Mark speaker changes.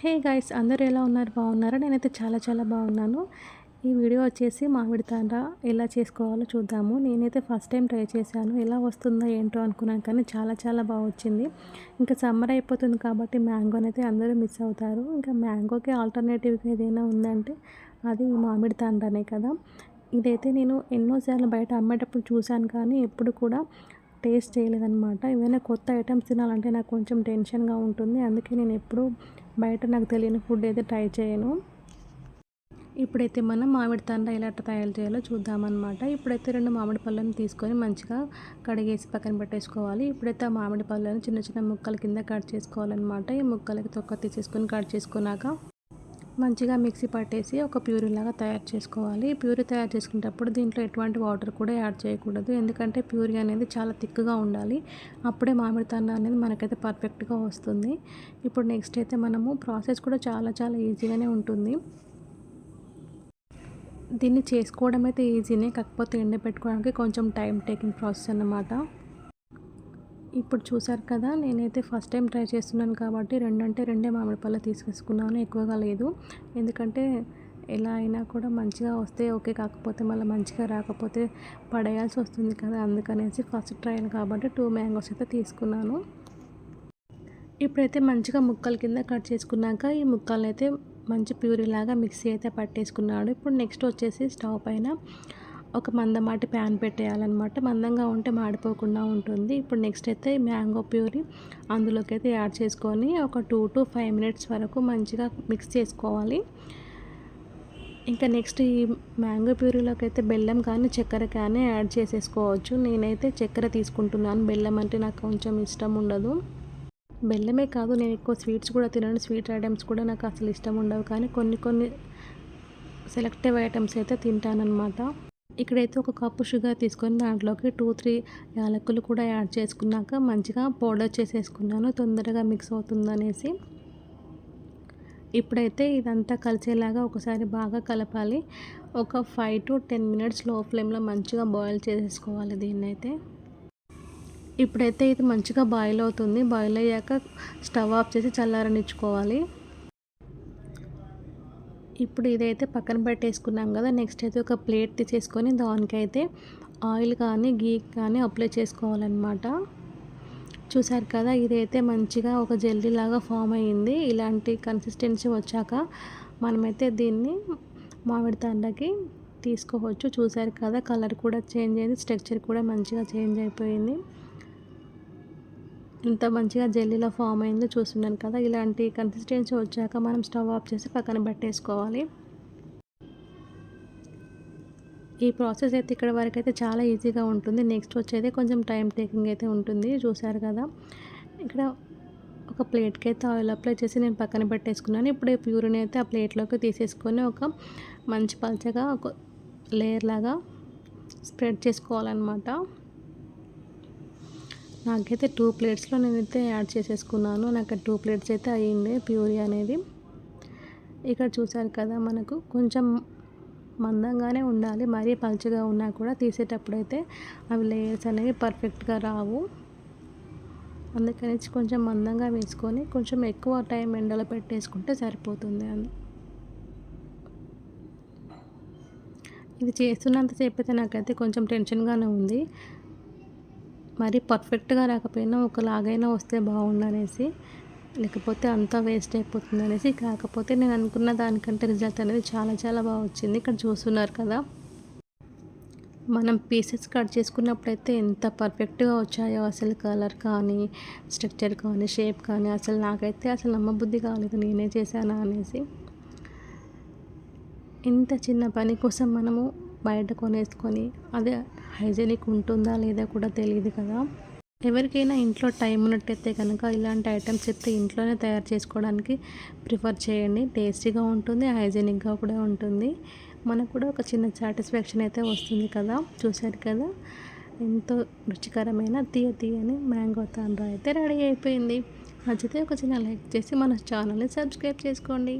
Speaker 1: Hey guys, అందరూ ఎలా ఉన్నారు? బాగున్నారా? నేనైతే చాలా చాలా బాగున్నాను. ఈ వీడియో వచ్చేసి మామిడి తాండ్ర ఎలా చేసుకోవాలో చూద్దాము. నేనైతే ఫస్ట్ టైం ట్రై చేశాను. ఎలా వస్తుందో ఏంటో అనుకున్నాను, కానీ చాలా చాలా బాగా వచ్చింది. ఇంకా సమ్మర్ అయిపోతుంది కాబట్టి మ్యాంగోనైతే అందరూ మిస్ అవుతారు. ఇంకా మ్యాంగోకి ఆల్టర్నేటివ్గా ఏదైనా ఉందంటే అది మామిడి తాండ్రనే కదా. ఇదైతే నేను ఎన్నోసార్లు బయట అమ్మేటప్పుడు చూశాను, కానీ ఎప్పుడు కూడా టేస్ట్ చేయలేదన్నమాట. ఏమైనా కొత్త ఐటమ్స్ తినాలంటే నాకు కొంచెం టెన్షన్గా ఉంటుంది. అందుకే నేను ఎప్పుడూ బయట నాకు తెలియని ఫుడ్ అయితే ట్రై చేయను. ఇప్పుడైతే మనం మామిడి తాండ్ర ఎలా తయారు చేయాలో చూద్దామన్నమాట. ఇప్పుడైతే 2 మామిడి పళ్ళను తీసుకొని మంచిగా కడిగేసి పక్కన పెట్టేసుకోవాలి. ఇప్పుడైతే ఆ మామిడి పళ్ళను చిన్న చిన్న ముక్కల కింద కట్ చేసుకోవాలన్నమాట. ఈ ముక్కలకి తొక్క తీసేసుకొని కట్ చేసుకున్నాక మంచిగా మిక్సీ పట్టేసి ఒక ప్యూరీ లాగా తయారు చేసుకోవాలి. ప్యూరీ తయారు చేసుకునేటప్పుడు దీంట్లో ఎటువంటి వాటర్ కూడా యాడ్ చేయకూడదు, ఎందుకంటే ప్యూరీ అనేది చాలా థిక్గా ఉండాలి. అప్పుడే మామిడి తాండ్ర అనేది మనకైతే పర్ఫెక్ట్గా వస్తుంది. ఇప్పుడు నెక్స్ట్ అయితే మనము ప్రాసెస్ కూడా చాలా చాలా ఈజీగానే ఉంటుంది. దీన్ని చేసుకోవడం అయితే ఈజీనే, కాకపోతే ఎండబెట్టుకోవడానికి కొంచెం టైం టేకింగ్ ప్రాసెస్ అన్నమాట. ఇప్పుడు చూసారు కదా, నేనైతే ఫస్ట్ టైం ట్రై చేస్తున్నాను కాబట్టి 2 అంటే 2 మామిడి పళ్ళు తీసుకున్నాను, ఎక్కువగా లేదు. ఎందుకంటే ఎలా అయినా కూడా మంచిగా వస్తే ఓకే, కాకపోతే మళ్ళీ మంచిగా రాకపోతే పడేయాల్సి వస్తుంది కదా. అందుకనేసి ఫస్ట్ ట్రయల్ కాబట్టి 2 మ్యాంగోస్ అయితే తీసుకున్నాను. ఇప్పుడైతే మంచిగా ముక్కల కింద కట్ చేసుకున్నాక ఈ ముక్కల్ని అయితే మంచి ప్యూరీ లాగా మిక్సీ అయితే పట్టేసుకున్నాడు. ఇప్పుడు నెక్స్ట్ వచ్చేసి స్టవ్ పైన ఒక మందమాటి ప్యాన్ పెట్టేయాలన్నమాట. మందంగా ఉంటే మాడిపోకుండా ఉంటుంది. ఇప్పుడు నెక్స్ట్ అయితే మ్యాంగో ప్యూరీ అందులోకి అయితే యాడ్ చేసుకొని ఒక 2 to 5 minutes వరకు మంచిగా మిక్స్ చేసుకోవాలి. ఇంకా నెక్స్ట్ ఈ మ్యాంగో ప్యూరీలోకి అయితే బెల్లం కానీ చక్కెర కానీ యాడ్ చేసేసుకోవచ్చు. నేనైతే చక్కెర తీసుకుంటున్నాను, బెల్లం అంటే నాకు కొంచెం ఇష్టం ఉండదు. బెల్లమే కాదు, నేను ఎక్కువ స్వీట్స్ కూడా తినను. స్వీట్ ఐటమ్స్ కూడా నాకు అసలు ఇష్టం ఉండవు, కానీ కొన్ని సెలెక్టివ్ ఐటమ్స్ అయితే తింటానన్నమాట. ఇక్కడైతే ఒక కప్పు షుగర్ తీసుకొని దాంట్లోకి 2-3 యాలకులు కూడా యాడ్ చేసుకున్నాక మంచిగా పౌడర్ చేసేసుకున్నాను, తొందరగా మిక్స్ అవుతుందనేసి. ఇప్పుడైతే ఇదంతా కలిసేలాగా ఒకసారి బాగా కలపాలి. ఒక 5 to 10 minutes లో ఫ్లేమ్లో మంచిగా బాయిల్ చేసేసుకోవాలి దీన్నైతే. ఇప్పుడైతే ఇది మంచిగా బాయిల్ అవుతుంది. బాయిల్ అయ్యాక స్టవ్ ఆఫ్ చేసి చల్లారనిచ్చుకోవాలి. ఇప్పుడు ఇదైతే పక్కన పెట్టేసుకున్నాం కదా. నెక్స్ట్ అయితే ఒక ప్లేట్ తీసేసుకొని దానికైతే ఆయిల్ కానీ గీ కానీ అప్లై చేసుకోవాలన్నమాట. చూసారు కదా, ఇదైతే మంచిగా ఒక జెల్లీ లాగా ఫామ్ అయ్యింది. ఇలాంటి కన్సిస్టెన్సీ వచ్చాక మనమైతే దీన్ని మామిడి తాండ్రకి తీసుకోవచ్చు. చూసారు కదా, కలర్ కూడా చేంజ్ అయింది, స్ట్రక్చర్ కూడా మంచిగా చేంజ్ అయిపోయింది. ఇంత మంచిగా జెల్లీలో ఫామ్ అయిందో చూస్తున్నాను కదా. ఇలాంటి కన్సిస్టెన్సీ వచ్చాక మనం స్టవ్ ఆఫ్ చేసి పక్కన పెట్టేసుకోవాలి. ఈ ప్రాసెస్ అయితే ఇక్కడ వరకు అయితే చాలా ఈజీగా ఉంటుంది. నెక్స్ట్ వచ్చేది కొంచెం టైం టేకింగ్ అయితే ఉంటుంది. చూసారు కదా, ఇక్కడ ఒక ప్లేట్కి అయితే ఆయిల్ అప్లై చేసి నేను పక్కన పెట్టేసుకున్నాను. ఇప్పుడు ఈ ప్యూరీని అయితే ఆ ప్లేట్లోకి తీసేసుకొని ఒక మంచి పల్చగా ఒక లేయర్ లాగా స్ప్రెడ్ చేసుకోవాలన్నమాట. నాకైతే 2 ప్లేట్స్లో నేనైతే యాడ్ చేసేసుకున్నాను. నాకు 2 ప్లేట్స్ అయితే అయ్యింది ప్యూరీ అనేది. ఇక్కడ చూసారు కదా, మనకు కొంచెం మందంగానే ఉండాలి, మరీ పలుచగా ఉన్నా కూడా తీసేటప్పుడైతే అవి లేయర్స్ అనేవి పర్ఫెక్ట్గా రావు. అందుకని కొంచెం మందంగా వేసుకొని కొంచెం ఎక్కువ టైం ఎండలో పెట్టేసుకుంటే సరిపోతుంది. ఇది చేస్తున్నంతసేపు అయితే నాకైతే కొంచెం టెన్షన్గానే ఉంది. మరి పర్ఫెక్ట్గా రాకపోయినా ఒకలాగైనా వస్తే బాగుండనేసి, లేకపోతే అంతా వేస్ట్ అయిపోతుంది అనేసి. కాకపోతే నేను అనుకున్న దానికంటే రిజల్ట్ అనేది చాలా చాలా బాగా వచ్చింది. ఇక్కడ చూస్తున్నారు కదా, మనం పీసెస్ కట్ చేసుకున్నప్పుడైతే ఎంత పర్ఫెక్ట్గా వచ్చాయో, అసలు కలర్ కానీ స్ట్రక్చర్ కానీ షేప్ కానీ అసలు నాకైతే అసలు నమ్మబుద్ధి కాలేదు నేనే చేశానా అనేసి. ఇంత చిన్న పని కోసం మనము బయట కొనేసుకొని అదే హైజీనిక్ ఉంటుందా లేదా కూడా తెలియదు కదా. ఎవరికైనా ఇంట్లో టైం ఉన్నట్టయితే కనుక ఇలాంటి ఐటమ్స్ అయితే ఇంట్లోనే తయారు చేసుకోవడానికి ప్రిఫర్ చేయండి. టేస్టీగా ఉంటుంది, హైజీనిక్గా కూడా ఉంటుంది. మనకు కూడా ఒక చిన్న సాటిస్ఫాక్షన్ అయితే వస్తుంది కదా. చూశారు కదా, ఎంతో రుచికరమైన తీయని మ్యాంగో తాండ్ర అయితే రెడీ అయిపోయింది. నచ్చితే ఒక చిన్న లైక్ చేసి మన ఛానల్ని సబ్స్క్రైబ్ చేసుకోండి.